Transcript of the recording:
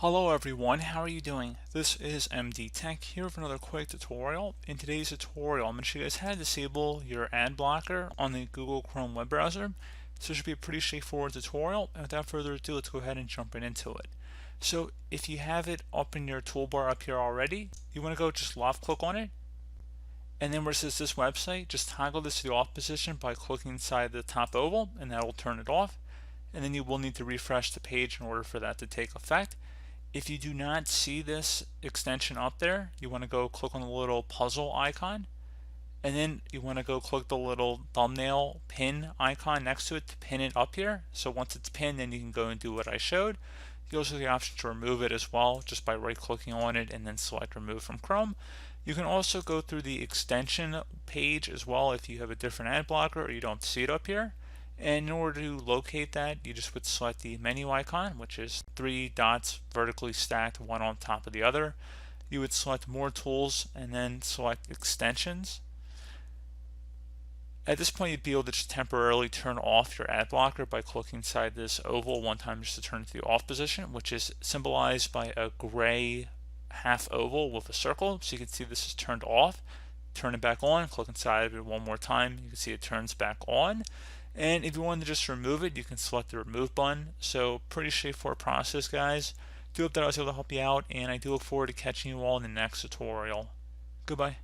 Hello everyone, how are you doing? This is MD Tech here with another quick tutorial. In today's tutorial, I'm going to show you guys how to disable your ad blocker on the Google Chrome web browser. So it should be a pretty straightforward tutorial, and without further ado, let's go ahead and jump right into it. So if you have it up in your toolbar up here already, you want to go just left click on it, and then where it says this website, just toggle this to the off position by clicking inside the top oval, and that will turn it off. And then you will need to refresh the page in order for that to take effect. If you do not see this extension up there, you want to go click on the little puzzle icon, and then you want to go click the little thumbnail pin icon next to it to pin it up here. So once it's pinned, then you can go and do what I showed. You also have the option to remove it as well, just by right clicking on it and then select remove from Chrome. You can also go through the extension page as well if you have a different ad blocker or you don't see it up here. And in order to locate that, you just would select the menu icon, which is three dots vertically stacked, one on top of the other. You would select more tools and then select extensions. At this point, you'd be able to just temporarily turn off your ad blocker by clicking inside this oval one time just to turn it to the off position, which is symbolized by a gray half oval with a circle. So you can see this is turned off. Turn it back on, click inside of it one more time. You can see it turns back on. And if you want to just remove it, you can select the remove button. So pretty straightforward process, guys. Do hope that I was able to help you out, and I do look forward to catching you all in the next tutorial. Goodbye.